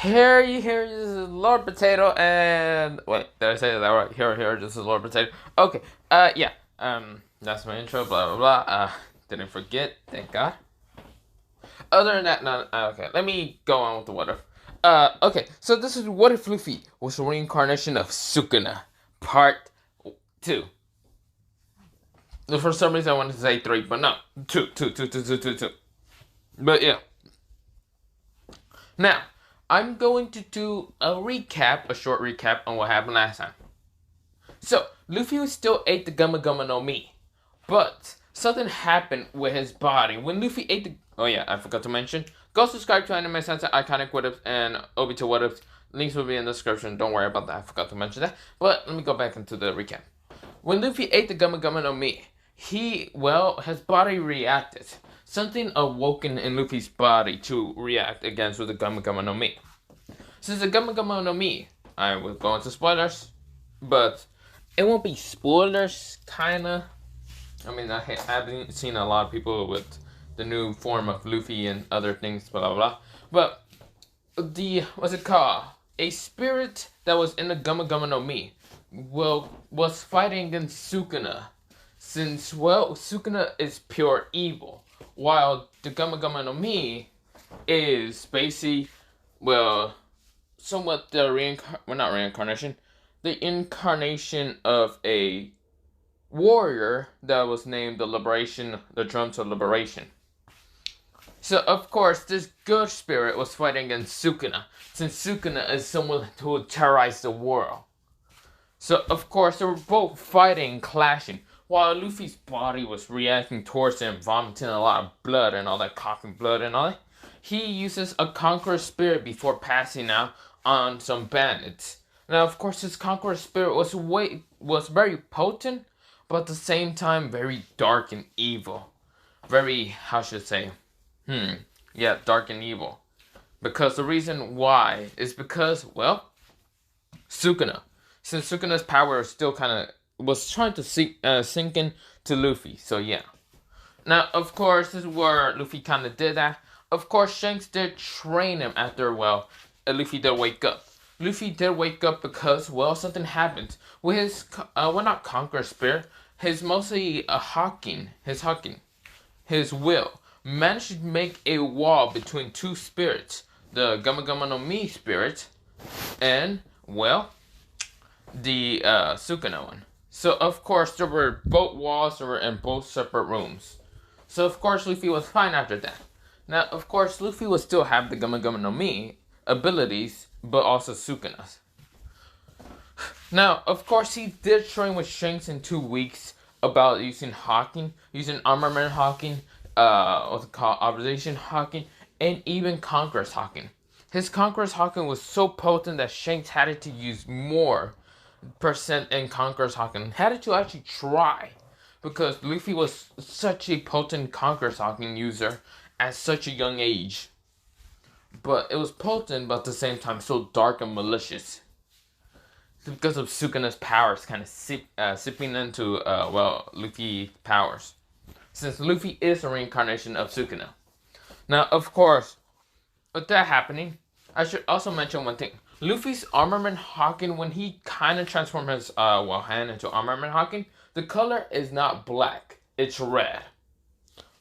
Here, this is Lord Potato, and wait, did I say that right? Here, this is Lord Potato. Okay, yeah, that's my intro. Blah blah blah. Didn't forget, thank God. Other than that, no. Okay, let me go on with the what if. Okay, so this is what if Luffy was a reincarnation of Sukuna, part 2. For some reason, I wanted to say 3, but no, two. But yeah. Now, I'm going to do a short recap on what happened last time. So, Luffy still ate the Gumma Gumma no Mi, but something happened with his body. When Luffy ate the... Oh yeah, I forgot to mention. Go subscribe to Anime Sensei, Iconic What Ifs, and Obito What Ifs. Links will be in the description. Don't worry about that. I forgot to mention that. But let me go back into the recap. When Luffy ate the Gumma Gumma no Mi, his body reacted. Something awoken in Luffy's body to react against with the Gumma Gumma no Mi. Since the Gumma Gumma no Mi, I will go into spoilers, but it won't be spoilers, kinda. I mean, I haven't seen a lot of people with the new form of Luffy and other things, blah blah blah. But what's it called? A spirit that was in the Gumma Gumma no Mi, was fighting against Sukuna. Since, Sukuna is pure evil, while the Gumma Gumma no Mi is basically, somewhat not reincarnation, the incarnation of a warrior that was named the Drums of Liberation. So, of course, this good spirit was fighting against Sukuna, since Sukuna is someone who will terrorize the world. So, of course, they were both fighting, clashing, while Luffy's body was reacting towards him, vomiting a lot of blood and all that, coughing blood and all that. He uses a conqueror spirit before passing out on some bandits. Now, of course, his conqueror spirit was very potent, but at the same time very dark and evil. Very, how should I say? Dark and evil. Because the reason why is because, Sukuna. Since Sukuna's power was trying to sink in to Luffy. So yeah. Now, of course, this is where Luffy kind of did that. Of course, Shanks did train him after, Luffy did wake up. Luffy did wake up because, something happened. With his, not Conqueror Spirit, his will, managed to make a wall between two spirits. The Gumma Gumma no Mi spirit, and, the Sukuna one. So, of course, there were both walls that were in both separate rooms. So, of course, Luffy was fine after that. Now, of course, Luffy would still have the Gumma Gumma no Mi abilities, but also Sukuna's. Now, of course, he did train with Shanks in 2 weeks about using armament hawking, observation hawking, and even Conqueror's hawking. His Conqueror's hawking was so potent that Shanks had to use more percent in Conqueror's hawking. Had to actually try, because Luffy was such a potent Conqueror's hawking user at such a young age. But it was potent, but at the same time so dark and malicious. Because of Sukuna's powers kind of sipping into, Luffy's powers. Since Luffy is a reincarnation of Sukuna. Now, of course, with that happening, I should also mention one thing. Luffy's armament hawking, when he kind of transformed his hand into armament hawking, the color is not black, it's red.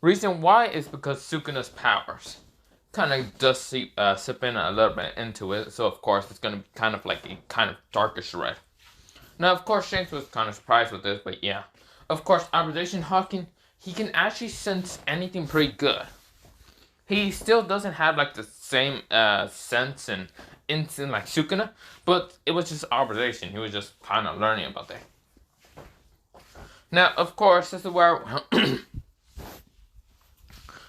Reason why is because Sukuna's powers kind of does sip in a little bit into it, so of course it's going to be kind of like a kind of darkish red. Now, of course, Shanks was kind of surprised with this, but yeah. Of course, observation hawking, he can actually sense anything pretty good. He still doesn't have like the same sense and instinct like Sukuna, but it was just observation. He was just kind of learning about that. Now, of course, this is where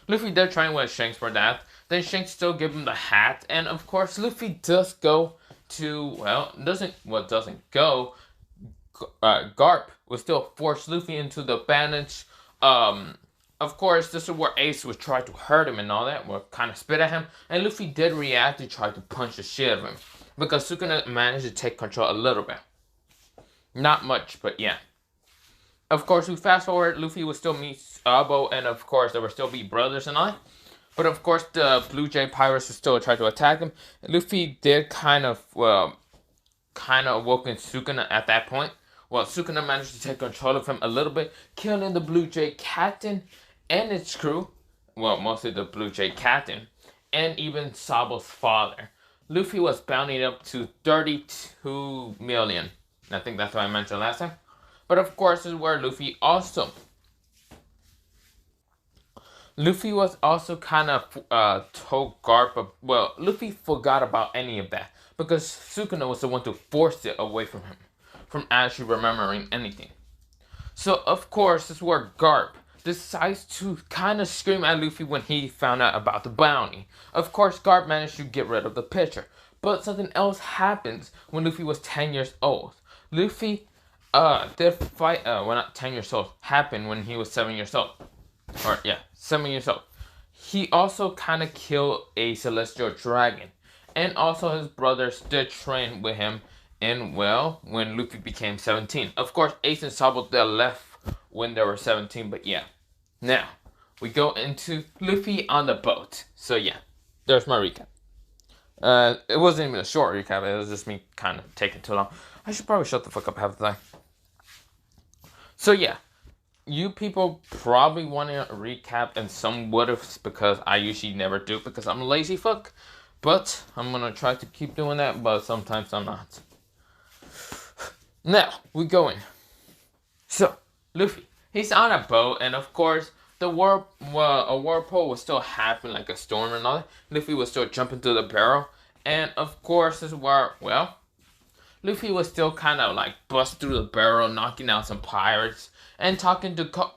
Luffy did train with Shanks for that. Then Shanks still give him the hat, and of course, Luffy does go to doesn't go. Garp will still force Luffy into the bandage. Of course, this is where Ace would try to hurt him and all that, would kind of spit at him, and Luffy did react to try to punch the shit out of him, because Sukuna managed to take control a little bit. Not much, but yeah. Of course, we fast forward, Luffy would still meet Sabo, and of course, there would still be brothers and all that. But of course, the Blue Jay pirates would still try to attack him. Luffy did kind of awoken Sukuna at that point. Well, Sukuna managed to take control of him a little bit, killing the Blue Jay captain and its crew. Well, mostly the Blue Jay captain, and even Sabo's father. Luffy was bounding up to 32 million. I think that's what I mentioned last time. But of course, this is where Luffy was also kind of told Garp. Well, Luffy forgot about any of that because Sukuna was the one to force it away from him, from actually remembering anything. So of course, this is where Garp decides to kind of scream at Luffy when he found out about the bounty. Of course, Garp managed to get rid of the picture, but something else happens when Luffy was 10 years old. Luffy, their fight, well, not 10 years old, happened when he was 7 years old. 7 years old. He also kind of killed a celestial dragon. And also his brothers did train with him in, well, when Luffy became 17. Of course, Ace and Sabo, they left when they were 17, but yeah. Now, we go into Luffy on the boat. So yeah, there's my recap. It wasn't even a short recap, it was just me kind of taking too long. I should probably shut the fuck up half the time. So yeah, you people probably want a recap and some what-ifs because I usually never do because I'm a lazy fuck. But I'm gonna try to keep doing that, but sometimes I'm not. Now, we go in. So, Luffy, he's on a boat, and of course, a whirlpool was still happening, like a storm and all that. Luffy was still jumping through the barrel, and of course, this is where, well, Luffy was still kind of like bust through the barrel, knocking out some pirates, and talking to Kobe.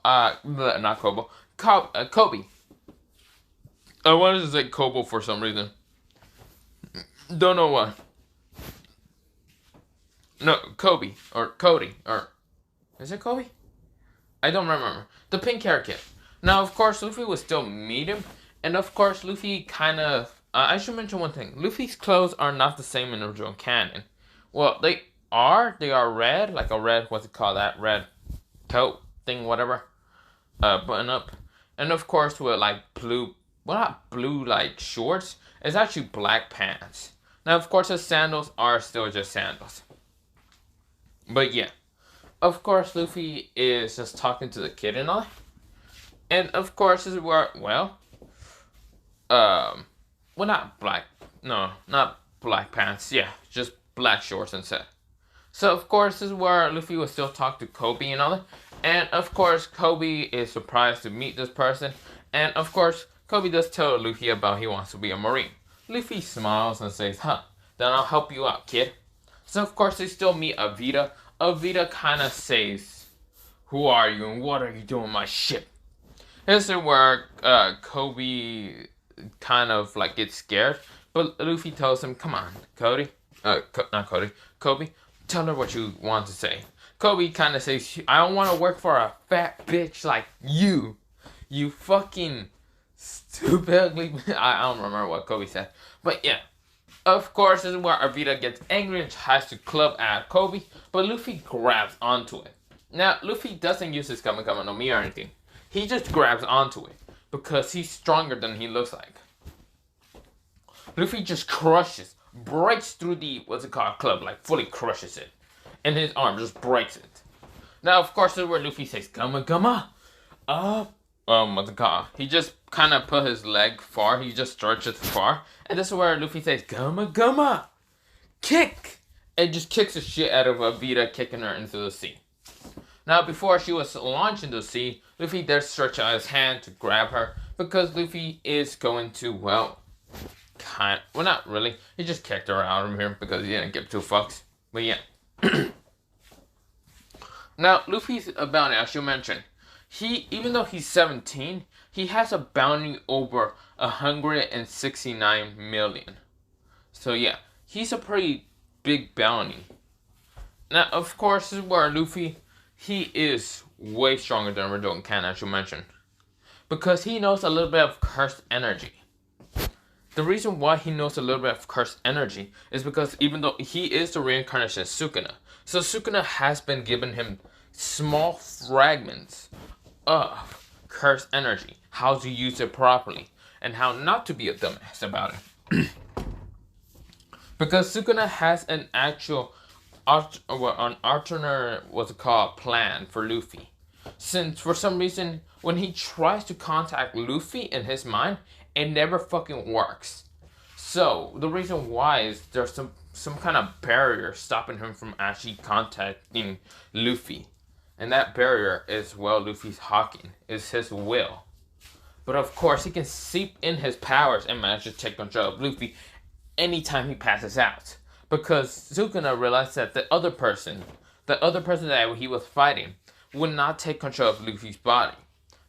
I wanted to say Kobo for some reason. Don't know why. No, Kobe or Cody or is it Kobe? I don't remember. The pink hair kid. Now, of course, Luffy would still meet him, and of course, Luffy kind of. I should mention one thing. Luffy's clothes are not the same in the original canon. Well, they are. They are red, like a red. What's it called? That red coat thing, whatever. Button up, and of course with like blue. Well, not blue like shorts. It's actually black pants. Now, of course, his sandals are still just sandals. But yeah, of course, Luffy is just talking to the kid and all. And of course, this is where, well, not black. No, not black pants. Yeah, just black shorts instead. So, of course, this is where Luffy will still talk to Kobe and all that. And, of course, Kobe is surprised to meet this person. And, of course, Kobe does tell Luffy about he wants to be a Marine. Luffy smiles and says, huh, then I'll help you out, kid. So, of course, they still meet Avita. Avita kind of says, who are you and what are you doing on my ship? This is where Kobe kind of like gets scared. But Luffy tells him, come on, Kobe, tell her what you want to say. Kobe kind of says, I don't want to work for a fat bitch like you. You fucking stupid ugly. I don't remember what Kobe said. But yeah. Of course, this is where Arvita gets angry and tries to club at Kobe, but Luffy grabs onto it. Now, Luffy doesn't use his Kama no Mi or anything. He just grabs onto it, because he's stronger than he looks like. Luffy just breaks through the, club, like fully crushes it. And his arm just breaks it. Now, of course, this is where Luffy says, Gama, up. He just kind of put his leg far. He just stretched it far. And this is where Luffy says, Gama, kick! And just kicks the shit out of Avita, kicking her into the sea. Now, before she was launched into the sea, Luffy did stretch out his hand to grab her. Because Luffy is going to, well, not really. He just kicked her out of here because he didn't give two fucks. But yeah. Now, Luffy's bounty, I should mention. Even though he's 17, he has a bounty over 169 million. So yeah, he's a pretty big bounty. Now, of course, this is where Luffy, he is way stronger than original canon, I should mention. Because he knows a little bit of cursed energy. The reason why he knows a little bit of cursed energy is because even though he is the reincarnation of Sukuna, so Sukuna has been giving him small fragments of cursed energy, how to use it properly. and how not to be a dumbass about it. Because Sukuna has an actual an alternate, what's it called, plan for Luffy. Since for some reason, when he tries to contact Luffy in his mind, it never fucking works. So the reason why is there's some kind of barrier stopping him from actually contacting Luffy. And that barrier is, well, Luffy's Hawking. It's his will. But of course, he can seep in his powers and manage to take control of Luffy anytime he passes out. Because Sukuna realized that the other person that he was fighting, would not take control of Luffy's body.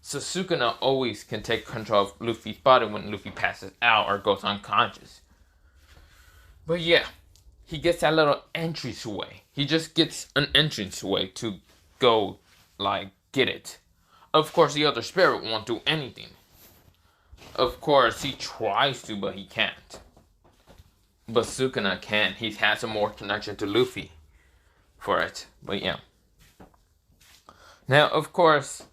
So Sukuna always can take control of Luffy's body when Luffy passes out or goes unconscious. But yeah, he gets that little entranceway. He just gets an entranceway to go, like, get it. Of course, the other spirit won't do anything. Of course, he tries to, but he can't. But Sukuna can. He has a more connection to Luffy for it. But yeah. Now, of course,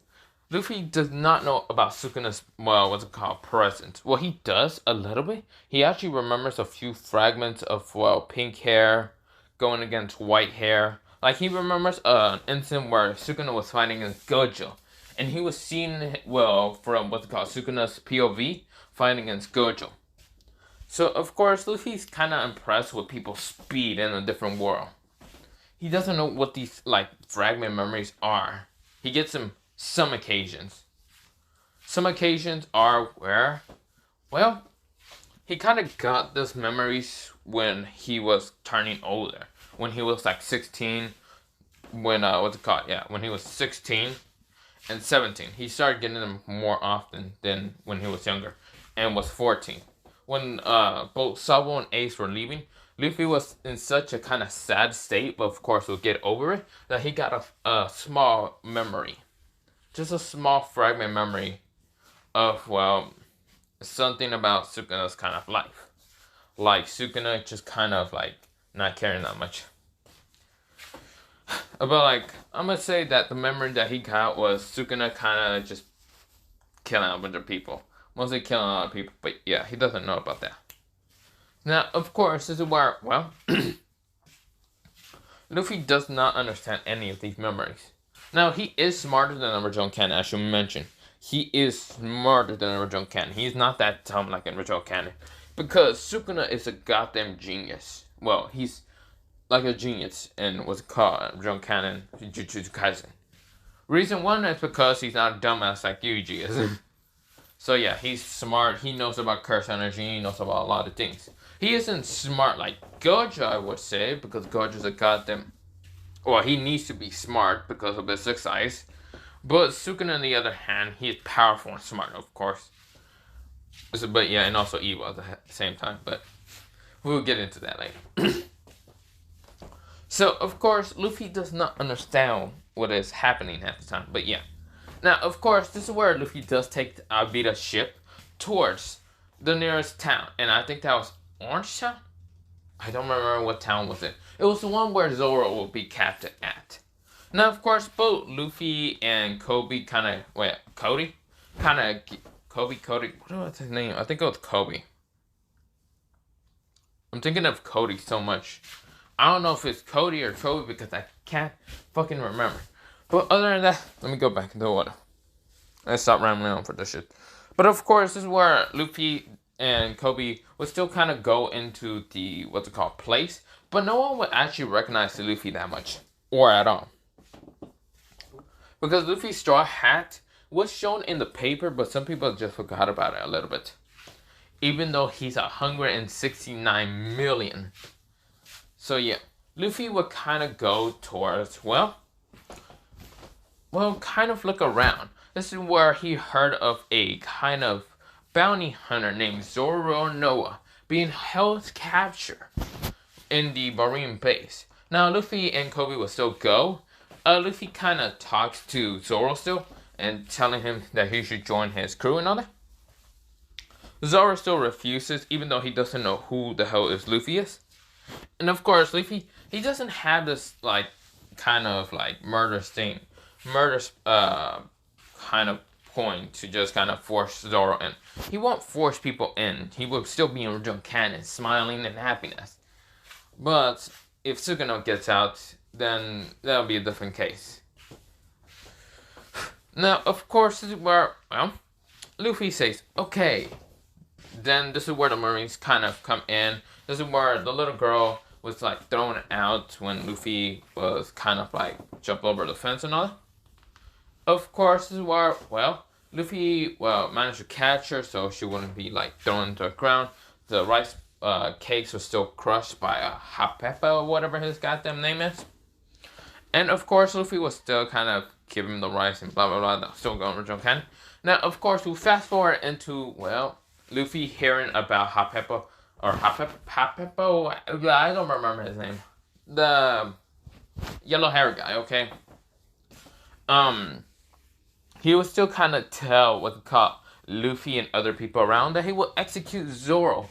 Luffy does not know about Sukuna's, well, what's it called, presence. Well, he does a little bit. He actually remembers a few fragments of, well, pink hair going against white hair. Like, he remembers an incident where Sukuna was fighting against Gojo. And he was seen, well, from what's it called, Sukuna's POV, fighting against Gojo. So, of course, Luffy's kind of impressed with people's speed in a different world. He doesn't know what these, like, fragment memories are. He gets them some occasions. Some occasions are where, well, he kind of got those memories when he was turning older. When he was like 16, when he was 16 and 17. He started getting them more often than when he was younger and was 14. When both Sabo and Ace were leaving, Luffy was in such a kind of sad state, but of course we'll get over it, that he got a small memory. Just a small fragment memory of, well, something about Sukuna's kind of life. Like, Sukuna just kind of, like, not caring that much. But, like, I'm gonna say that the memory that he got was Sukuna kind of just killing a bunch of people. Mostly killing a lot of people, but yeah, he doesn't know about that. Now, of course, this is where, well, Luffy does not understand any of these memories. Now, he is smarter than the original canon, as you mentioned. He is smarter than the original canon. He's not that dumb like in original canon. Because Sukuna is a goddamn genius. Well, he's like a genius in what's called original canon, Jujutsu Kaisen. Reason one is because he's not a dumbass like Yuji is. So yeah, he's smart. He knows about curse energy. He knows about a lot of things. He isn't smart like Gojo, I would say, because Gojo's a goddamn... Well, he needs to be smart because of his size. But Sukuna, on the other hand, he is powerful and smart, of course. But yeah, and also evil at the same time. But we'll get into that later. So, of course, Luffy does not understand what is happening at the time. But yeah. Now, of course, this is where Luffy does take Alvida's ship towards the nearest town. And I think that was Orange Town? I don't remember what town was it. It was the one where Zoro will be captured at. Now, of course, both Luffy and Cody kind of... Wait, Cody? Cody, what was his name? I think it was Kobe. I'm thinking of Cody so much. I don't know if it's Cody or Kobe because I can't fucking remember. But other than that, let me go back into the water. Let's stop rambling on for this shit. But of course, this is where Luffy and Kobe would still kind of go into the, what's it called, place. But no one would actually recognize Luffy that much. Or at all. Because Luffy's straw hat was shown in the paper, but some people just forgot about it a little bit. Even though he's 169 million. So yeah, Luffy would kind of go towards, well, kind of look around. This is where he heard of a kind of bounty hunter named Zoro Noah being held captured in the Marine base. Now, Luffy and Kobe will still go. Luffy kind of talks to Zoro still and telling him that he should join his crew and all that. Zoro still refuses, even though he doesn't know who the hell is Luffy is. And of course, Luffy, he doesn't have this, like, kind of, like, murder kind of point to just kind of force Zoro in. He won't force people in. He will still be in original canon, smiling and happiness. But if Sukuna gets out, then that'll be a different case. Now, of course, this is where, well, Luffy says, okay. Then this is where the Marines kind of come in. This is where the little girl was like thrown out when Luffy was kind of like jumped over the fence and all that. Of course, this is where, well, Luffy, managed to catch her so she wouldn't be like thrown to the ground. The rice cakes were still crushed by a Hapepa or whatever his goddamn name is. And of course, Luffy was still kind of giving him the rice and blah blah blah. That was still going original canon. Now, of course, we fast forward into, well, Luffy hearing about Hapepa. Or Hapepa, I don't remember his name. The yellow hair guy, okay? He would still kind of tell what's called Luffy and other people around that he will execute Zoro.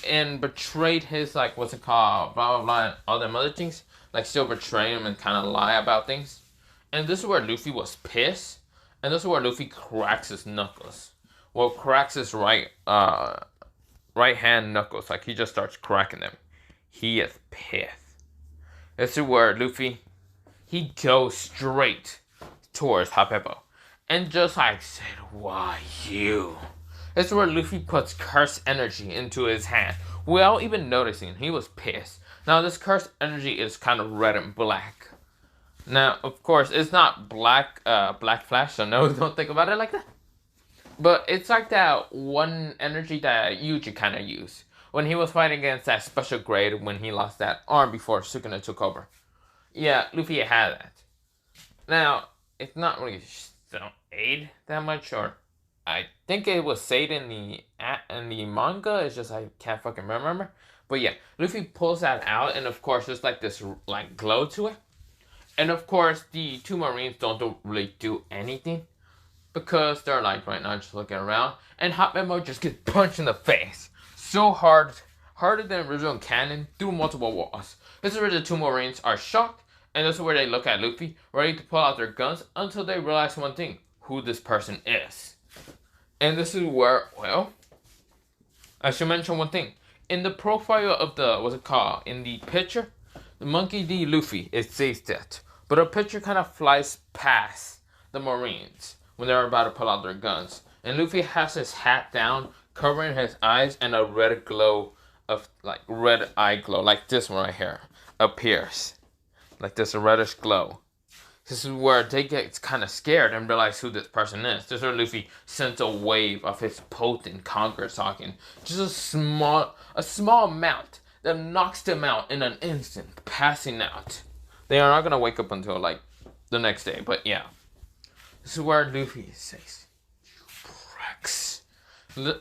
And betrayed his, like, what's it called, blah, blah, blah, and all them other things. Like, still betray him and kind of lie about things. And this is where Luffy was pissed. And this is where Luffy cracks his knuckles. Well, cracks his right hand knuckles. Like, he just starts cracking them. He is pissed. This is where Luffy, he goes straight towards Hapepa. And just like said, why you? This is where Luffy puts cursed energy into his hand. Without even noticing, he was pissed. Now, this cursed energy is kind of red and black. Now, of course, it's not black flash, so no, don't think about it like that. But it's like that one energy that Yuji kind of used when he was fighting against that special grade when he lost that arm before Sukuna took over. Yeah, Luffy had that. Now, it's not really aid that much, or I think it was said in the manga. It's just I can't fucking remember. But yeah, Luffy pulls that out, and of course, there's like this like glow to it. And of course, the two Marines don't really do anything. Because they're like right now just looking around. And Hot Memo just gets punched in the face. So hard. Harder than original canon. Through multiple walls. This is where the two Marines are shocked. And this is where they look at Luffy. Ready to pull out their guns. Until they realize one thing. Who this person is. And this is where, well, I should mention one thing. In the profile of the, what's it called? In the picture. The Monkey D. Luffy. It says that. But a picture kind of flies past the Marines. When they're about to pull out their guns. And Luffy has his hat down, covering his eyes, and a red glow of, like, red eye glow, like this one right here, appears. Like this, a reddish glow. This is where they get kind of scared and realize who this person is. This is where Luffy sends a wave of his potent Conqueror talking. Just a small amount that knocks them out in an instant, passing out. They are not going to wake up until, like, the next day, but yeah. This is where Luffy says, you pricks.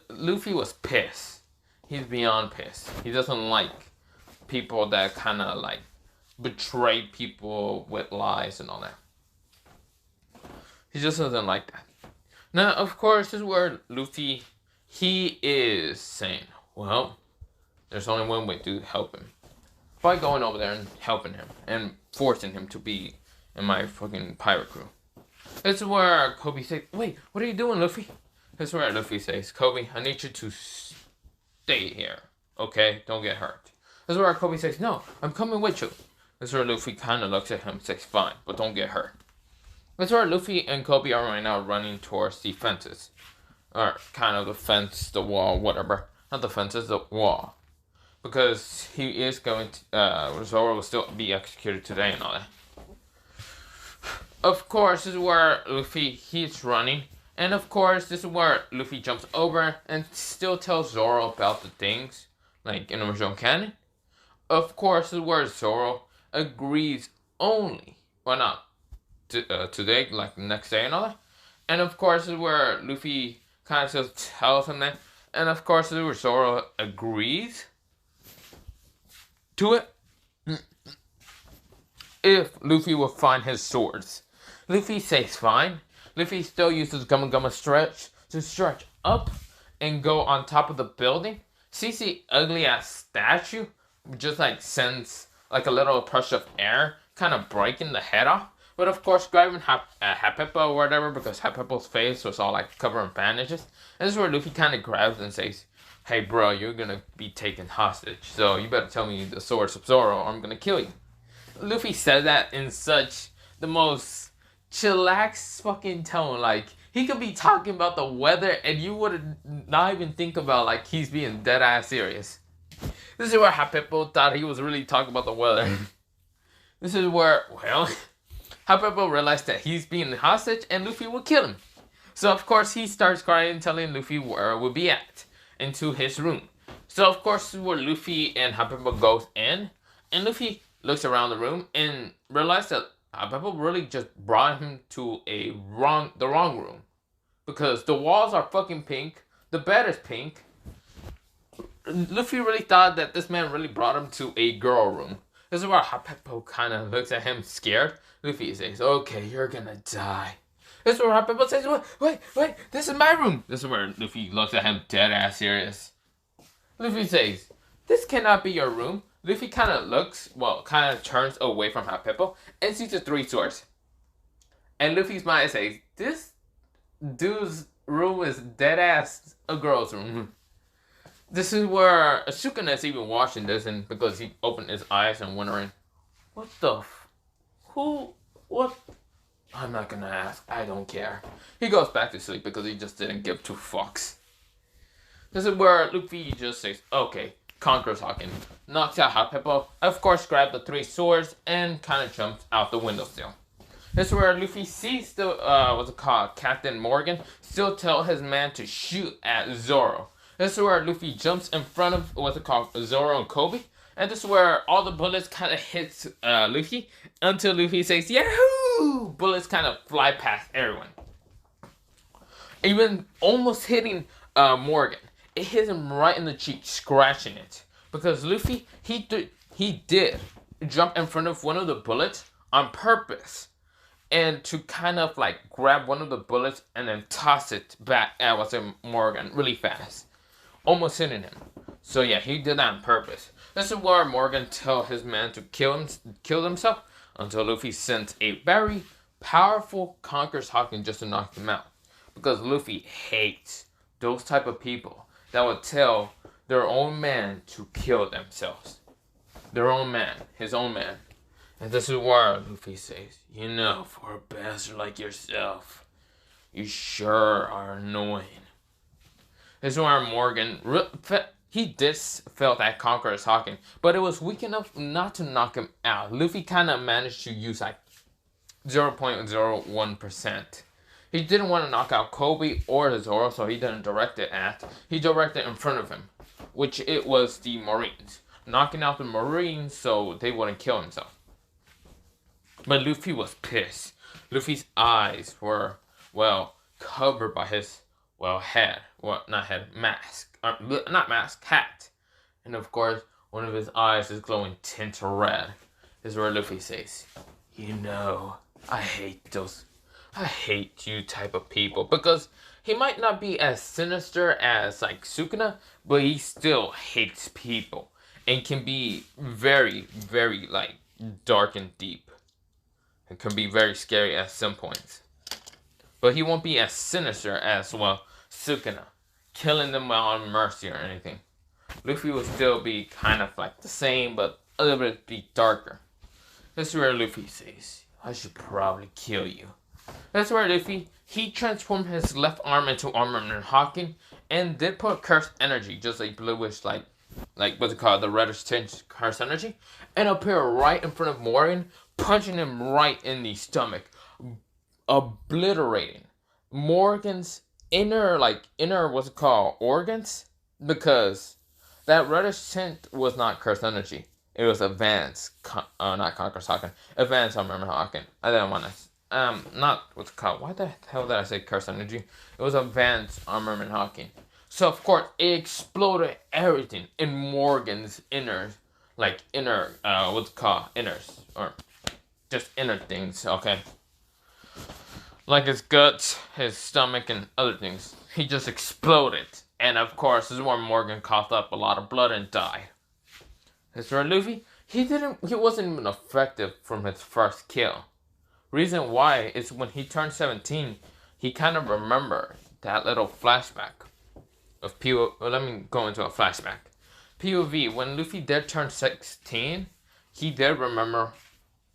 Luffy was pissed. He's beyond pissed. He doesn't like people that kind of like betray people with lies and all that. He just doesn't like that. Now, of course, this is where Luffy, he is saying, well, there's only one way to help him. By going over there and helping him and forcing him to be in my fucking pirate crew. This is where Kobe says, wait, what are you doing, Luffy? This is where Luffy says, Kobe, I need you to stay here, okay? Don't get hurt. This is where Kobe says, no, I'm coming with you. This is where Luffy kind of looks at him and says, fine, but don't get hurt. This is where Luffy and Kobe are right now running towards the fences. Or kind of the fence, the wall, whatever. Not the fences, the wall. Because he is going to, Zoro will still be executed today and all that. Of course, this is where Luffy, he's running. And of course, this is where Luffy jumps over and still tells Zoro about the things. Like in original canon. Of course, this is where Zoro agrees only. Well, not today, like the next day and all that. And of course, this is where Luffy kind of just tells him that. And of course, this is where Zoro agrees to it. If Luffy will find his swords. Luffy says fine. Luffy still uses Gumma Gumma Stretch to stretch up and go on top of the building. Sees the ugly ass statue, just like sends like a little push of air, kind of breaking the head off. But of course, grabbing Hapepa or whatever, because Hapepa's face was all like covered in bandages. And this is where Luffy kind of grabs and says, "Hey, bro, you're gonna be taken hostage, so you better tell me the source of Zoro, or I'm gonna kill you." Luffy said that in such the most chillax fucking tone. Like, he could be talking about the weather and you would not even think about like he's being dead ass serious. This is where Hapepo thought he was really talking about the weather. This is where, well, Hapepo realized that he's being hostage and Luffy will kill him. So of course he starts crying, telling Luffy where it will be at, into his room. So of course this is where Luffy and Hapepo goes in, and Luffy looks around the room and realizes that Hapepo really just brought him to the wrong room. Because the walls are fucking pink, the bed is pink. Luffy really thought that this man really brought him to a girl room. This is where Hapepo kind of looks at him scared. Luffy says, "Okay, you're gonna die." This is where Hapepo says, wait, this is my room." This is where Luffy looks at him dead ass serious. Luffy says, "This cannot be your room." Luffy kind of turns away from Hapepo and sees the three swords. And Luffy's mind says, "This dude's room is dead ass a girl's room." This is where Sukuna is even watching this, and because he opened his eyes and wondering, what? I'm not gonna ask, I don't care. He goes back to sleep because he just didn't give two fucks. This is where Luffy just says, "Okay," conquers Hawking, knocks out Hapepo, of course grabs the three swords, and kind of jumps out the window still. This is where Luffy sees Captain Morgan still tell his man to shoot at Zoro. This is where Luffy jumps in front of Zoro and Kobe. And this is where all the bullets kind of hits Luffy until Luffy says, "Yahoo!" Bullets kind of fly past everyone. Even almost hitting Morgan. It hits him right in the cheek, scratching it. Because Luffy, he did jump in front of one of the bullets on purpose. And to kind of like grab one of the bullets and then toss it back at Morgan really fast. Almost hitting him. So yeah, he did that on purpose. This is where Morgan tells his man to kill himself until Luffy sends a very powerful Conqueror's Hawking just to knock him out. Because Luffy hates those type of people that would tell their own man to kill themselves. Their own man, his own man. And this is where Luffy says, "You know, for a bastard like yourself, you sure are annoying." This is where Morgan, he did felt that Conqueror's Hawking, but it was weak enough not to knock him out. Luffy kind of managed to use like 0.01%. He didn't want to knock out Kobe or Zoro, so he didn't direct it at. He directed in front of him, which it was the Marines. Knocking out the Marines so they wouldn't kill himself. But Luffy was pissed. Luffy's eyes were, covered by his, head. Mask. Not mask, hat. And of course, one of his eyes is glowing tint red. This is where Luffy says, "You know, I hate you type of people." Because he might not be as sinister as like Sukuna, but he still hates people. And can be very, very like dark and deep. It can be very scary at some points. But he won't be as sinister as, Sukuna. Killing them on mercy or anything. Luffy will still be kind of like the same, but a little bit be darker. This is where Luffy says, "I should probably kill you." That's where Luffy, he transformed his left arm into Armament Hawking and did put cursed energy, just like bluish, like what's it called, the reddish tint cursed energy, and appear right in front of Morgan, punching him right in the stomach, obliterating Morgan's inner organs, because that reddish tint was not cursed energy. It was advanced, not Conqueror's Hawking, advanced Armament Hawking. I didn't want to, not what's it called. Why the hell did I say cursed energy? It was advanced Armament Hawking. So of course it exploded everything in Morgan's inners, inners, or just inner things. Okay. Like his guts, his stomach, and other things. He just exploded. And of course, this is where Morgan coughed up a lot of blood and died. As for Luffy, he wasn't even effective from his first kill. Reason why is when he turned 17, he kind of remembered that little flashback of POV. Well, let me go into a flashback. POV, when Luffy did turn 16, he did remember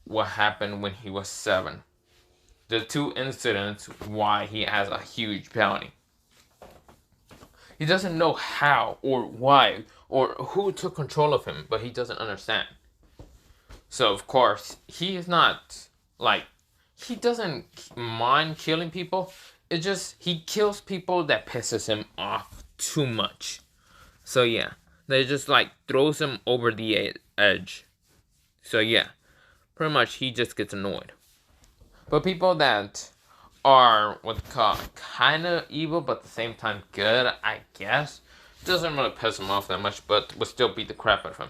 what happened when he was 7. The 2 incidents why he has a huge bounty. He doesn't know how or why or who took control of him, but he doesn't understand. So, of course, he is not, like, he doesn't mind killing people. It's just, he kills people that pisses him off too much. So, yeah, they just, like, throws him over the edge. So, yeah, pretty much he just gets annoyed. But people that are what's called kind of evil, but at the same time good, I guess, doesn't really piss him off that much, but would still beat the crap out of him.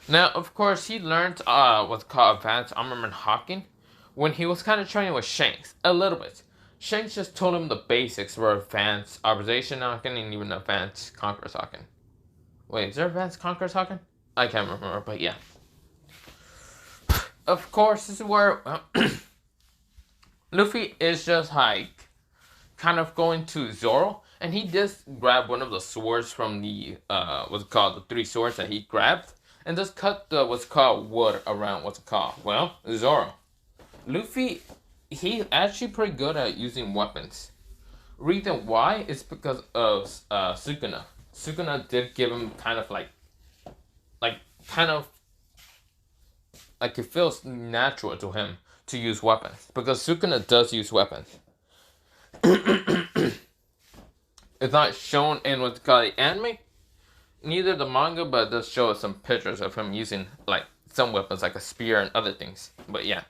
Now, of course, he learned what's called advanced armament hawking when he was kind of training with Shanks, a little bit. Shanks just told him the basics for advanced observation hawking and even advanced conquerors hawking. Wait, is there advanced conquerors hawking? I can't remember, but yeah. Of course, this is where Luffy is just like kind of going to Zoro, and he just grabbed one of the swords from the what's it called, the 3 swords that he grabbed, and just cut the what's called wood around what's it called. Well, Zoro. Luffy, he's actually pretty good at using weapons. Reason why is because of Sukuna. Sukuna did give him kind of like it feels natural to him to use weapons, because Sukuna does use weapons. It's not shown in what's called the anime, neither the manga, but it does show us some pictures of him using like some weapons like a spear and other things. But yeah.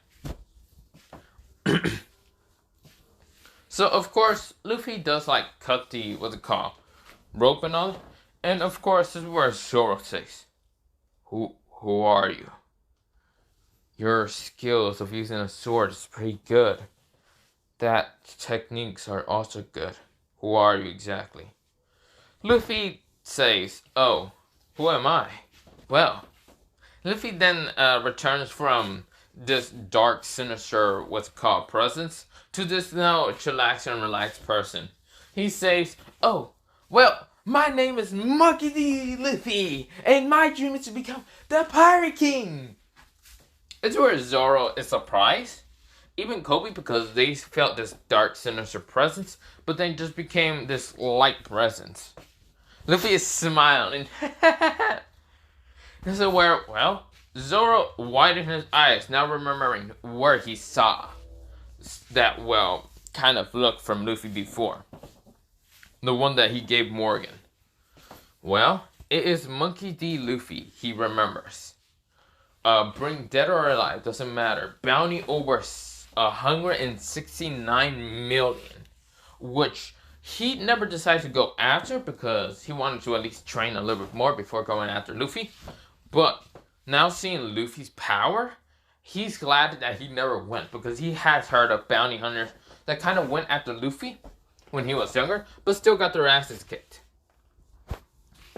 So of course Luffy does like cut the what's it called, rope and all, and of course this is where Zoro says, Who are you? Your skills of using a sword is pretty good. That techniques are also good. Who are you exactly? Luffy says, oh, who am I? Well, Luffy then returns from this dark, sinister, what's called presence, to this now chillax and relaxed person. He says, oh, well, my name is Monkey D. Luffy, and my dream is to become the Pirate King. It's where Zoro is surprised. Even Kobe, because they felt this dark, sinister presence, but then just became this light presence. Luffy is smiling. This is where, well, Zoro widened his eyes, now remembering where he saw that, well, kind of look from Luffy before. The one that he gave Morgan. Well, it is Monkey D. Luffy, he remembers. Bring dead or alive, doesn't matter. Bounty over 169 million, which he never decided to go after because he wanted to at least train a little bit more before going after Luffy. But now seeing Luffy's power, he's glad that he never went, because he has heard of bounty hunters that kind of went after Luffy when he was younger, but still got their asses kicked.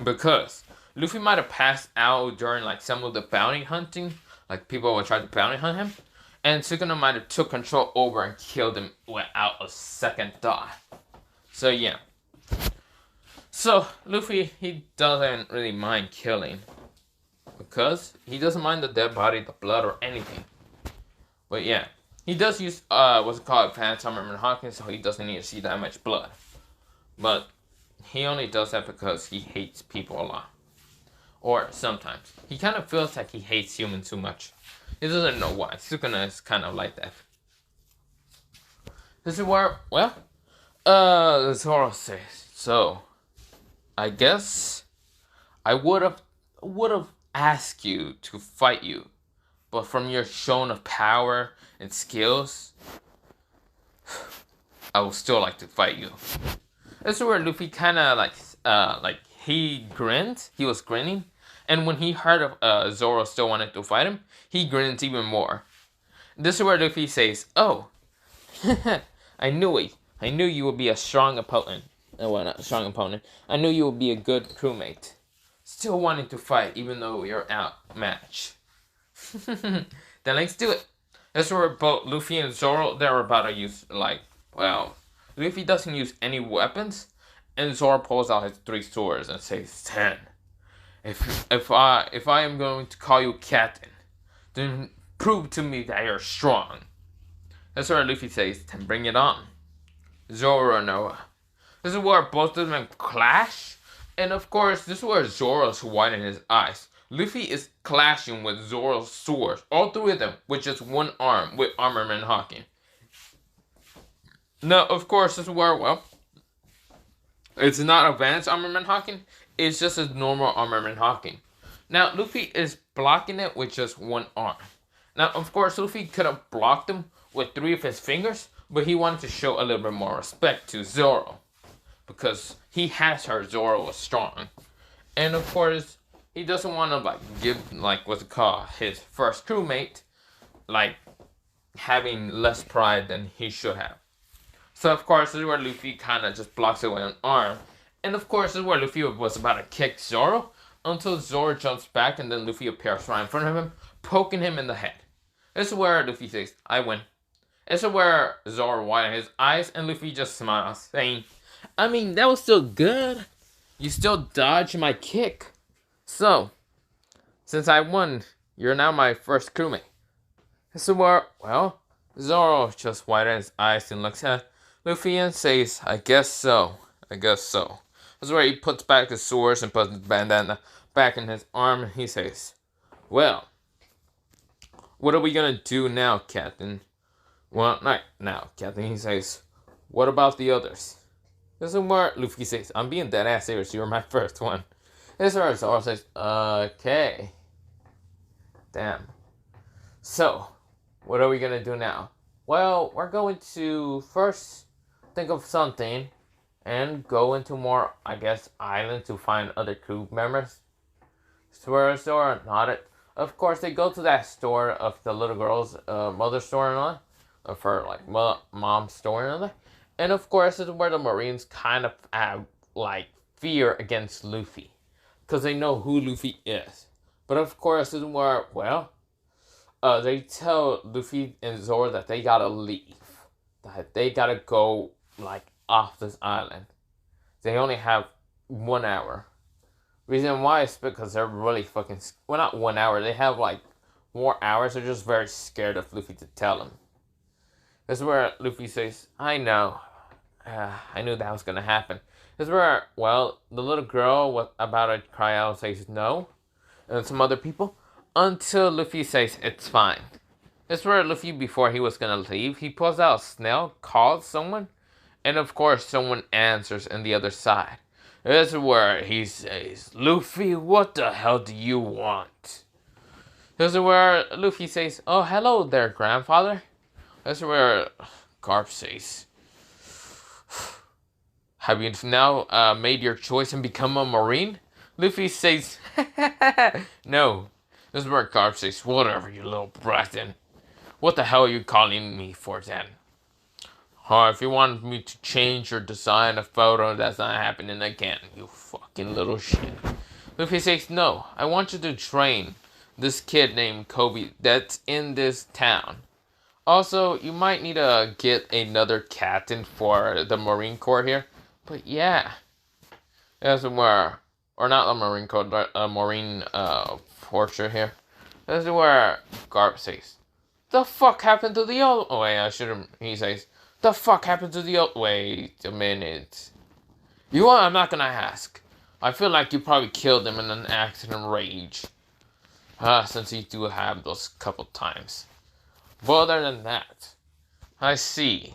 Because Luffy might have passed out during like some of the bounty hunting, like people would try to bounty hunt him, and Sukuna might have took control over and killed him without a second thought. So yeah. So Luffy, he doesn't really mind killing, because he doesn't mind the dead body, the blood, or anything. But yeah, he does use what's it called, advanced armament hawking, so he doesn't need to see that much blood. But he only does that because he hates people a lot. Or sometimes. He kind of feels like he hates humans too much. He doesn't know why. Sukuna is kind of like that. This is where, well, Zoro says, so, I guess I would have asked you to fight you, but from your shown of power and skills, I would still like to fight you. This is where Luffy kind of like he grinned. He was grinning. And when he heard of Zoro still wanted to fight him, he grins even more. This is where Luffy says, oh, I knew it. I knew you would be a strong opponent. Well, not a strong opponent. I knew you would be a good crewmate. Still wanting to fight even though you're outmatched. Then let's do it. This is where both Luffy and Zoro, they're about to use, Luffy doesn't use any weapons, and Zoro pulls out his 3 swords and says, 10. If I am going to call you captain, then prove to me that you're strong. That's where Luffy says, then bring it on. Zoro and Noah. This is where both of them clash. And of course, this is where Zoro's widening his eyes. Luffy is clashing with Zoro's swords. All 3 of them with just one arm with Armorman Hawking. Now, of course, this is where, it's not advanced Armorman Hawking. It's just a normal Armorman Hawking. Now, Luffy is blocking it with just one arm. Now, of course, Luffy could have blocked him with 3 of his fingers, but he wanted to show a little bit more respect to Zoro. Because he has heard Zoro was strong. And of course, he doesn't want to give what's it called, his first crewmate, having less pride than he should have. So of course, this is where Luffy kind of just blocks it with an arm. And of course, this is where Luffy was about to kick Zoro until Zoro jumps back and then Luffy appears right in front of him, poking him in the head. This is where Luffy says, I win. This is where Zoro widens his eyes and Luffy just smiles, saying, I mean, that was still good. You still dodged my kick. So, since I won, you're now my first crewmate. This is where, Zoro just widens his eyes and looks at Luffy and says, I guess so. This is where he puts back his swords and puts his bandana back in his arm and he says, well, what are we gonna do now, Captain? Well, not now, Captain. He says, what about the others? This is where Luffy says, I'm being dead ass serious, you were my first one. This is where Zoro says, okay. Damn. So, what are we gonna do now? Well, we're going to first think of something and go into more, island to find other crew members. Where Zoro nodded. Of course, they go to that store of the little girl's mother's store and all, of her mom's store and all that. And of course, this is where the Marines kind of have fear against Luffy, because they know who Luffy is. But of course, this is where they tell Luffy and Zoro that they gotta leave, that they gotta go off this island. They only have 1 hour. Reason why is because they're really fucking... Well, not 1 hour. They have, more hours. They're just very scared of Luffy to tell them. This is where Luffy says, I know. I knew that was going to happen. This is where, the little girl was about to cry out and says no. And some other people. Until Luffy says, it's fine. This is where Luffy, before he was going to leave, he pulls out a snail, calls someone. And of course, someone answers on the other side. This is where he says, Luffy, what the hell do you want? This is where Luffy says, oh, hello there, grandfather. This is where Garp says, have you now made your choice and become a Marine? Luffy says, no. This is where Garp says, whatever, you little brat then. What the hell are you calling me for then? If you want me to change or design a photo, that's not happening again, you fucking little shit. Luffy says, no, I want you to train this kid named Kobe that's in this town. Also, you might need to get another captain for the Marine Corps here. But yeah, that's where, or not the Marine Corps, but a Marine fortune here. This is where Garp says, the fuck happened to the old... Oh wait, he says, the fuck happened to the old... Wait a minute. You know what? I'm not gonna ask. I feel like you probably killed him in an accident rage. Since you do have those couple times. But other than that, I see.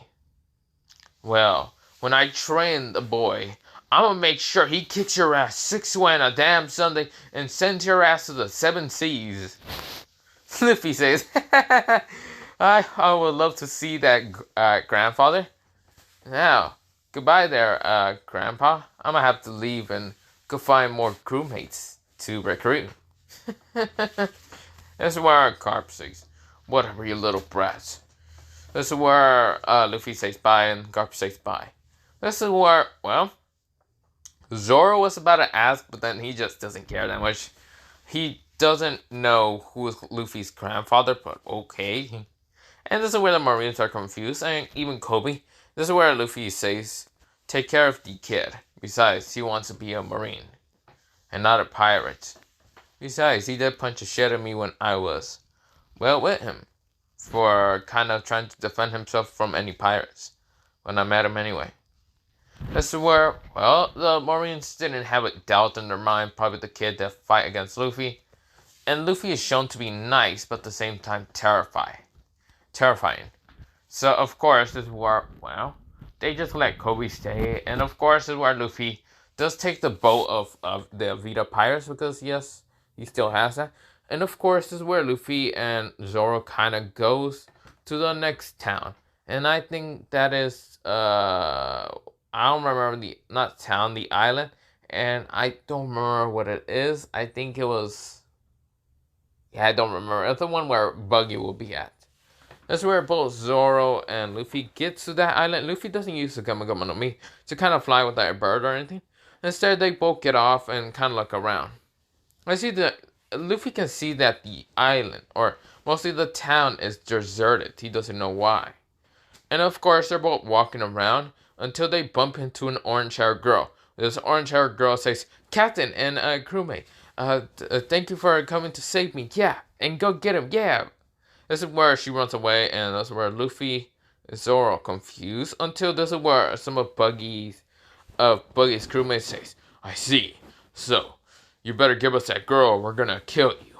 Well, when I train the boy, I'm gonna make sure he kicks your ass 6 on a damn Sunday and sends your ass to the 7 seas. Luffy says, I would love to see that, grandfather. Now, goodbye there, grandpa. I'm gonna have to leave and go find more crewmates to recruit. That's where Garp says, whatever, you little brats. This is where Luffy says bye and Garp says bye. This is where, Zoro was about to ask, but then he just doesn't care that much. He doesn't know who is Luffy's grandfather, but okay. And this is where the Marines are confused, and even Kobe. This is where Luffy says, take care of the kid. Besides, he wants to be a Marine, and not a pirate. Besides, he did punch the shit out of me when I was, well, with him. For kind of trying to defend himself from any pirates. When I met him anyway. This is where, well, the Marines didn't have a doubt in their mind, probably the kid that fight against Luffy. And Luffy is shown to be nice, but at the same time terrifying. So, of course, this is where, well, they just let Kobe stay. And, of course, this is where Luffy does take the boat of the Vita Pirates, because, yes, he still has that. And, of course, this is where Luffy and Zoro kind of goes to the next town. And I think that is, I don't remember not town, the island. And I don't remember what it is. I think it was, yeah, I don't remember. It's the one where Buggy will be at. That's where both Zoro and Luffy get to that island. Luffy doesn't use the Gama Gama no Mi to kind of fly with that bird or anything. Instead, they both get off and kind of look around. I see that Luffy can see that the island, or mostly the town, is deserted. He doesn't know why. And of course, they're both walking around until they bump into an orange-haired girl. This orange-haired girl says, Captain and crewmate, thank you for coming to save me. Yeah, and go get him. Yeah. This is where she runs away, and this is where Luffy and Zoro confused until this is where some of Buggy's crewmates says, I see. So, you better give us that girl or we're gonna kill you.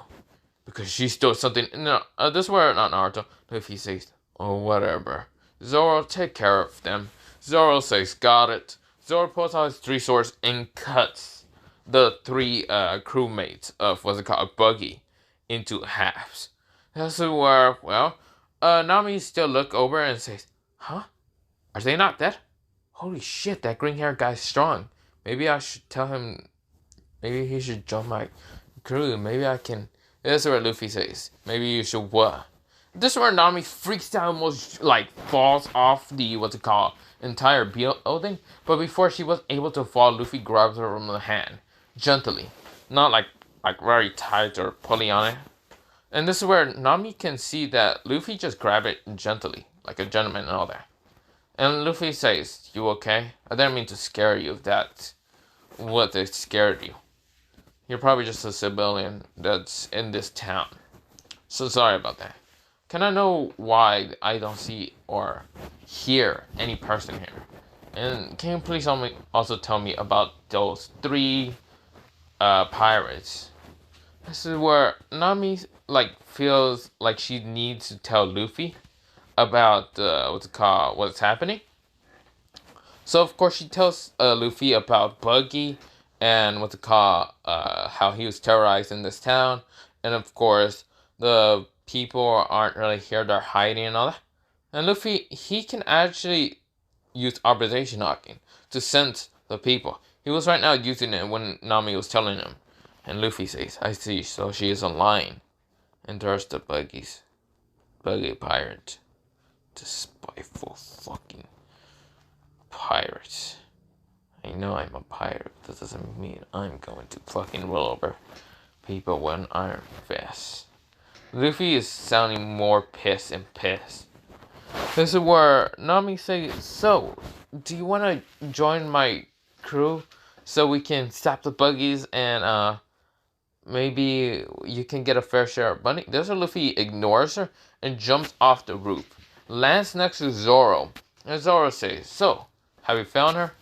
Because she stole something. No, this is where, not Naruto, Luffy says, oh, whatever. Zoro, take care of them. Zoro says, got it. Zoro pulls out his 3 swords and cuts the 3 crewmates of, what's it called, Buggy, into halves. This is where, well, Nami still look over and says, huh? Are they not dead? Holy shit, that green hair guy's strong. Maybe I should tell him, maybe he should join my crew. Maybe I can. This is where Luffy says, maybe you should what? This is where Nami freaks out, almost like falls off the, what's it called, entire building. But before she was able to fall, Luffy grabs her from the hand, gently. Not like very tight or pulling on it. And this is where Nami can see that Luffy just grabbed it gently, like a gentleman and all that. And Luffy says, you okay? I didn't mean to scare you if that's what it scared you. You're probably just a civilian that's in this town. So sorry about that. Can I know why I don't see or hear any person here? And can you please also tell me about those 3 pirates? This is where Nami feels like she needs to tell Luffy about what's happening. So of course she tells Luffy about Buggy and how he was terrorized in this town, and of course the people aren't really here, they're hiding and all that. And Luffy, he can actually use observation knocking to sense the people. He was right now using it when Nami was telling him. And Luffy says, I see, so she is online. And there's the Buggy pirate. The spiteful fucking pirate. I know I'm a pirate. That doesn't mean I'm going to fucking roll over people with an iron fist. Luffy is sounding more pissed and pissed. This is where Nami says, so, do you want to join my crew so we can stop the Buggies and maybe you can get a fair share of money? This is Luffy ignores her and jumps off the roof. Lands next to Zoro. And Zoro says, so, have you found her?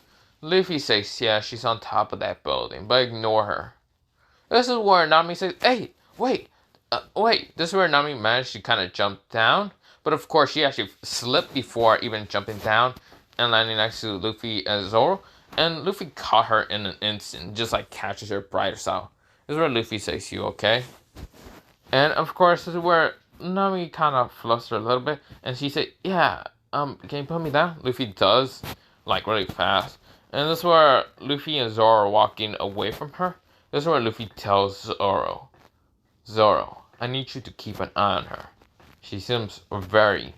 Luffy says, yeah, she's on top of that building, but ignore her. This is where Nami says, hey, wait. This is where Nami managed to kind of jump down. But of course, she actually slipped before even jumping down and landing next to Luffy and Zoro. And Luffy caught her in an instant, just like catches her brighter side. This is where Luffy says, you okay? And of course, this is where Nami kind of flustered a little bit. And she said, yeah, can you put me down? Luffy does, like really fast. And this is where Luffy and Zoro are walking away from her. This is where Luffy tells Zoro, I need you to keep an eye on her. She seems very,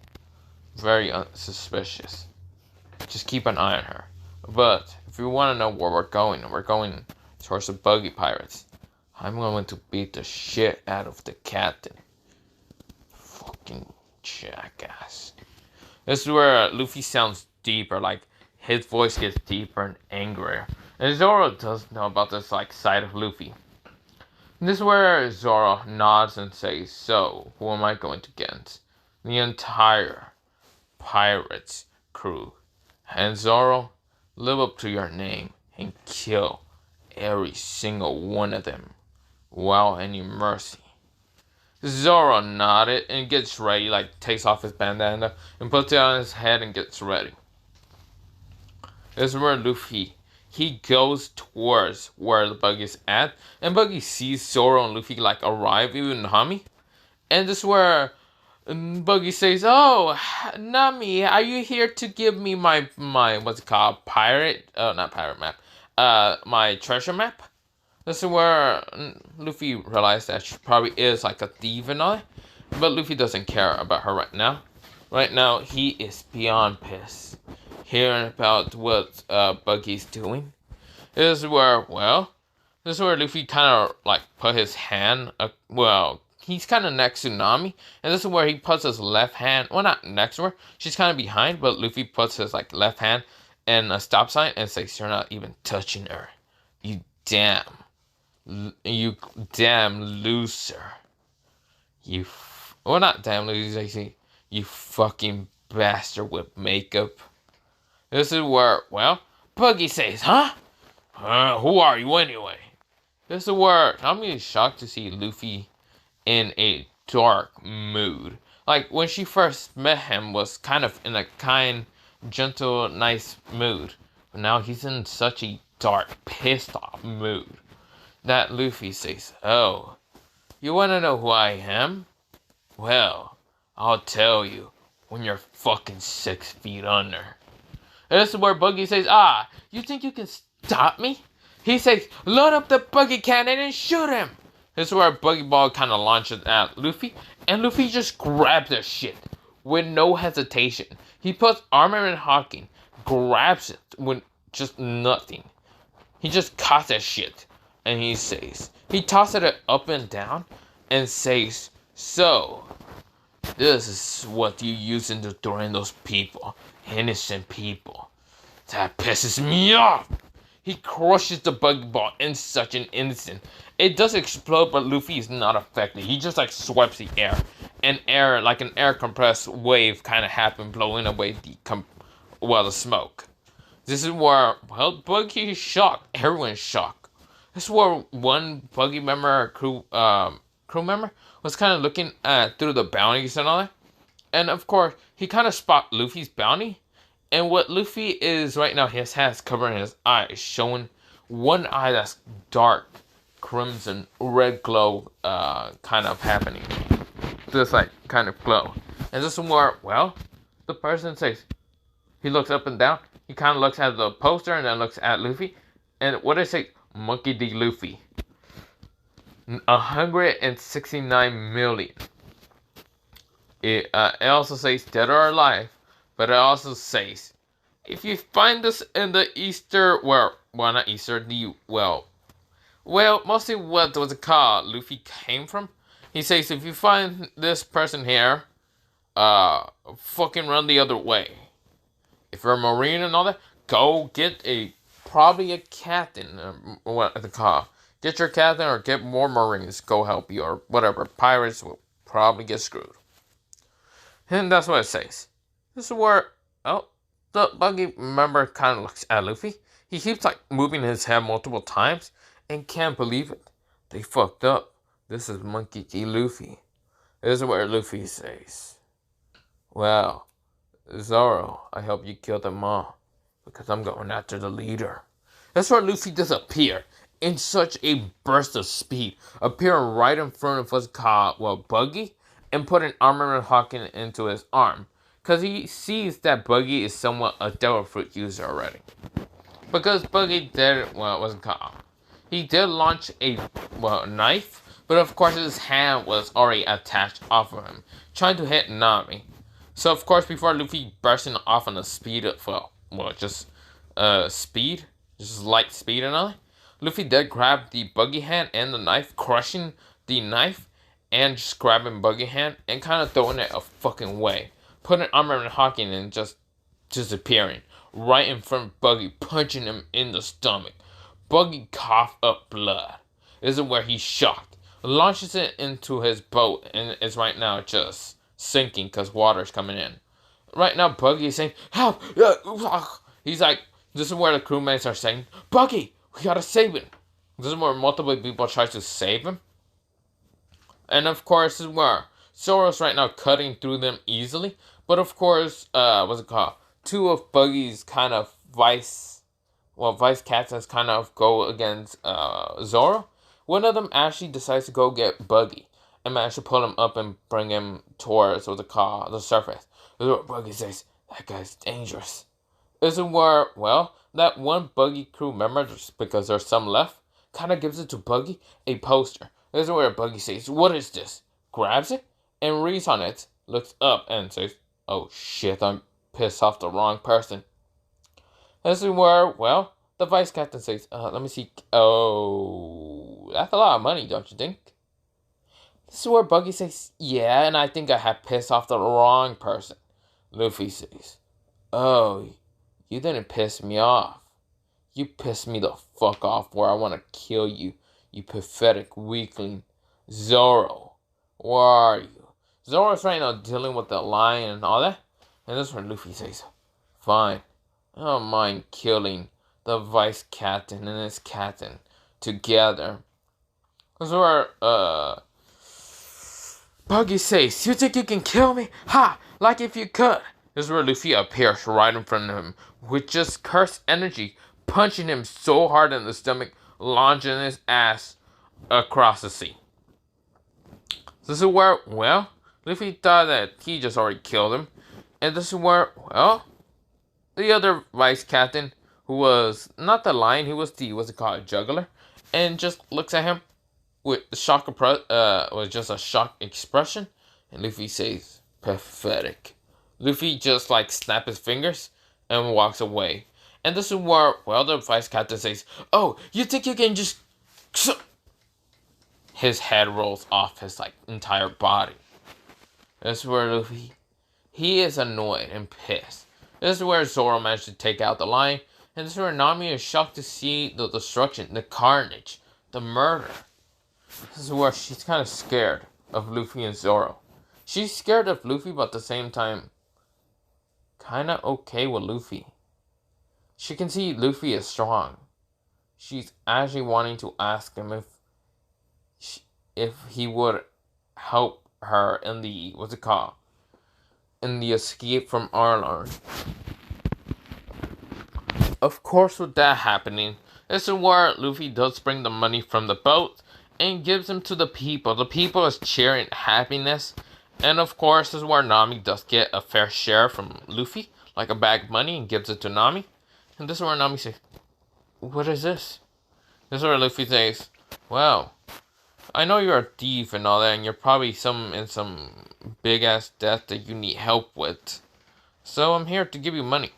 very suspicious. Just keep an eye on her. But if you want to know where we're going towards the Buggy Pirates. I'm going to beat the shit out of the captain. Fucking jackass. This is where Luffy sounds deeper, like his voice gets deeper and angrier. And Zoro does know about this like side of Luffy. This is where Zoro nods and says, "So, who am I going to get?" The entire pirates crew. And Zoro, live up to your name and kill every single one of them without any mercy. Zoro nodded and gets ready, like takes off his bandana and puts it on his head and gets ready. This is where Luffy, he goes towards where the Buggy's at, and Buggy sees Zoro and Luffy like arrive, even Nami. And this is where Buggy says, "Oh, Nami, are you here to give me my what's it called, pirate? Not pirate map. My treasure map." This is where Luffy realized that she probably is like a thief and all, but Luffy doesn't care about her right now. Right now, he is beyond pissed, hearing about what Buggy's doing. This is where Luffy kind of like put his hand, he's kind of next to Nami, and this is where he puts his left hand, well, not next to her, she's kind of behind, but Luffy puts his like left hand in a stop sign and says, "You're not even touching her. You damn loser. Not damn loser, you fucking bastard with makeup." This is where, Buggy says, "Huh? Who are you anyway?" This is where I'm really shocked to see Luffy in a dark mood. Like, when she first met him was kind of in a kind, gentle, nice mood. But now he's in such a dark, pissed off mood that Luffy says, "Oh, you want to know who I am? Well, I'll tell you when you're fucking 6 feet under." This is where Buggy says, "You think you can stop me?" He says, "Load up the buggy cannon and shoot him." This is where Buggy Ball kind of launches at Luffy, and Luffy just grabs the shit with no hesitation. He puts armor in Hawking, grabs it with just nothing. He just caught that shit, and he tosses it up and down, and says, "So, this is what you using to threaten those people, innocent people. That pisses me off." He crushes the Buggy Ball in such an instant. It does explode, but Luffy is not affected. He just like swipes the air. And like an air compressed wave kind of happened, blowing away the smoke. This is where, Buggy is shocked. Everyone's shocked. This is where one Buggy member, crew member, was kind of looking through the bounties and all that. And of course, he kind of spot Luffy's bounty. And what Luffy is right now, his hands covering his eyes, showing one eye that's dark, crimson, red glow kind of happening. This like kind of glow. And this is where, the person says, he looks up and down, he kind of looks at the poster and then looks at Luffy. And what did it say? Monkey D. Luffy. 169 million. It also says dead or alive. But it also says, if you find this in the Easter, not Easter, mostly what was it called, Luffy came from. He says, if you find this person here, fucking run the other way. If you're a Marine and all that, go get probably a captain, what they call. Get your captain or get more Marines, go help you, or whatever. Pirates will probably get screwed. And that's what it says. This is where, the Buggy member kind of looks at Luffy. He keeps like moving his head multiple times and can't believe it. They fucked up. This is Monkey D. Luffy. This is where Luffy says, "Well, Zoro, I hope you kill them all, because I'm going after the leader." That's where Luffy disappeared in such a burst of speed, appearing right in front of what's called, Buggy, and putting Armament Hawking into his arm. Because he sees that Buggy is somewhat a Devil Fruit user already. Because Buggy did, he did launch a knife, but of course his hand was already attached off of him, trying to hit Nami. So of course, before Luffy bursting off on the speed of, speed, just light speed and all, Luffy did grab the Buggy hand and the knife, crushing the knife, and just grabbing Buggy hand and kind of throwing it a fucking way. Putting armor in Hawking and just disappearing. Right in front of Buggy, punching him in the stomach. Buggy coughed up blood. This is where he's shocked. Launches it into his boat and is right now just sinking because water's coming in. Right now, Buggy is saying, "Help!" He's like, this is where the crewmates are saying, "Buggy, we gotta save him." This is where multiple people try to save him. And of course, this is where Zoro's right now cutting through them easily. But of course, what's it called? Two of Buggy's kind of vice captains kind of go against Zoro. One of them actually decides to go get Buggy and manage to pull him up and bring him towards the surface. This is where Buggy says, "That guy's dangerous." This is where, well, that one Buggy crew member, just because there's some left, kind of gives it to Buggy a poster. This is where Buggy says, "What is this?" Grabs it and reads on it, looks up and says, "Oh shit, I'm pissed off the wrong person." This is where, well, the vice captain says, let me see. Oh, that's a lot of money, don't you think? This is where Buggy says, "Yeah, and I think I have pissed off the wrong person." Luffy says, "Oh, you didn't piss me off. You pissed me the fuck off where I want to kill you, you pathetic weakling. Zoro, where are you?" Zoro's right now dealing with the lion and all that. And this is where Luffy says, "Fine, I don't mind killing the vice captain and his captain together." This is where, Buggy says, "You think you can kill me? Ha! Like if you could." This is where Luffy appears right in front of him with just cursed energy, punching him so hard in the stomach, launching his ass across the sea. This is where, well, Luffy thought that he just already killed him. And this is where, well, the other vice captain, who was not the lion, he was the, what's it called, juggler, and just looks at him with just a shocked expression. And Luffy says, "Pathetic." Luffy just like snaps his fingers and walks away. And this is where, well, the vice captain says, "Oh, you think you can just..." His head rolls off his like entire body. This is where Luffy, he is annoyed and pissed. This is where Zoro managed to take out the lion. And this is where Nami is shocked to see the destruction, the carnage, the murder. This is where she's kind of scared of Luffy and Zoro. She's scared of Luffy, but at the same time, kind of okay with Luffy. She can see Luffy is strong. She's actually wanting to ask him if he would help her in the, what's it called, in the escape from Arlong. Of course, with that happening, this is where Luffy does bring the money from the boat and gives them to the people. The people is cheering happiness. And of course, this is where Nami does get a fair share from Luffy, like a bag of money, and gives it to Nami. And this is where Nami says, "What is this?" This is where Luffy says, "Well, I know you're a thief and all that, and you're probably in some big ass debt that you need help with. So I'm here to give you money."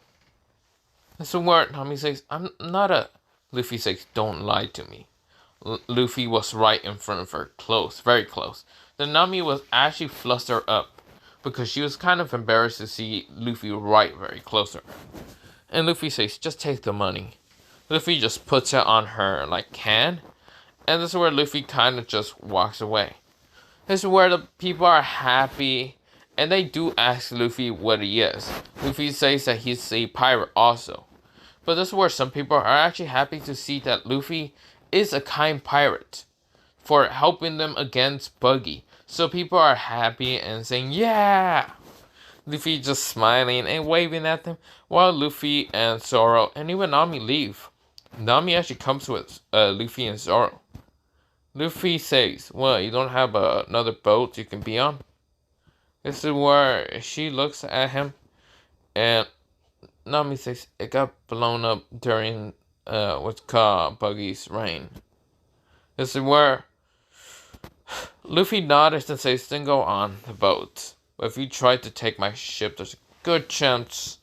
This is where Nami says, "I'm not a..." Luffy says, "Don't lie to me." Luffy was right in front of her, close, very close. Then Nami was actually flustered up because she was kind of embarrassed to see Luffy right very close to her. And Luffy says, "Just take the money." Luffy just puts it on her like hand. And this is where Luffy kind of just walks away. This is where the people are happy. And they do ask Luffy what he is. Luffy says that he's a pirate also. But this is where some people are actually happy to see that Luffy is a kind pirate for helping them against Buggy. So people are happy and saying, "Yeah!" Luffy just smiling and waving at them while Luffy and Zoro and even Nami leave. Nami actually comes with Luffy and Zoro. Luffy says, "Well, you don't have another boat you can be on?" This is where she looks at him and Nami says, "It got blown up during what's called Buggy's reign." This is where Luffy nods and says, "Then go on the boat. But if you try to take my ship, there's a good chance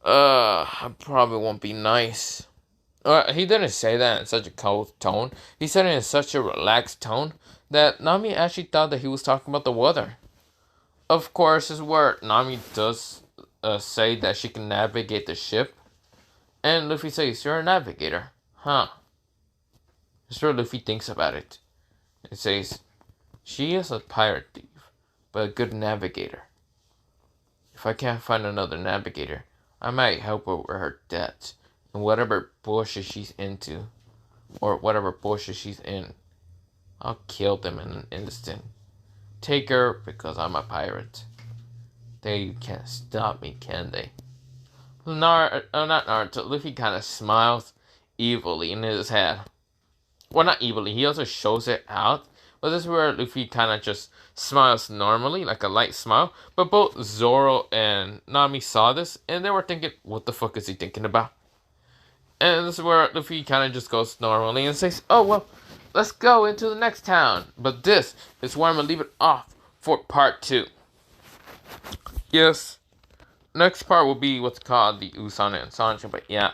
I probably won't be nice." He didn't say that in such a cold tone. He said it in such a relaxed tone that Nami actually thought that he was talking about the weather. Of course, this is where Nami does say that she can navigate the ship. And Luffy says, "You're a navigator." Huh. This is where Luffy thinks about it. It says, "She is a pirate thief, but a good navigator. If I can't find another navigator, I might help her with her debts and whatever bullshit she's into, or whatever bullshit she's in. I'll kill them in an instant. Take her because I'm a pirate. They can't stop me, can they?" Not Naruto. Luffy kind of smiles evilly in his head. Well, not evilly. He also shows it out. But this is where Luffy kind of just smiles normally, like a light smile. But both Zoro and Nami saw this, and they were thinking, what the fuck is he thinking about? And this is where Luffy kind of just goes normally and says, "Oh, well, let's go into the next town." But this is where I'm going to leave it off for part 2. Yes, next part will be what's called the Usana and Sancho, but yeah.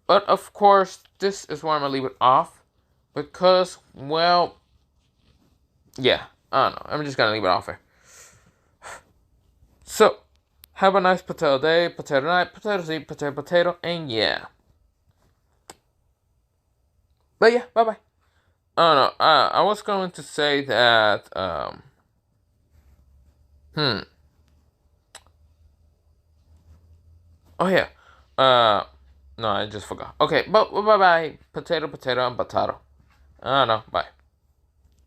But of course, this is where I'm going to leave it off. Because, well, yeah, I don't know. I'm just going to leave it off here. So, have a nice potato day, potato night, potato seed, potato, and yeah. But yeah, bye-bye. I don't know. I was going to say that, Oh, yeah. No, I just forgot. Okay, but bye-bye. Potato, and potato. I don't know. Bye.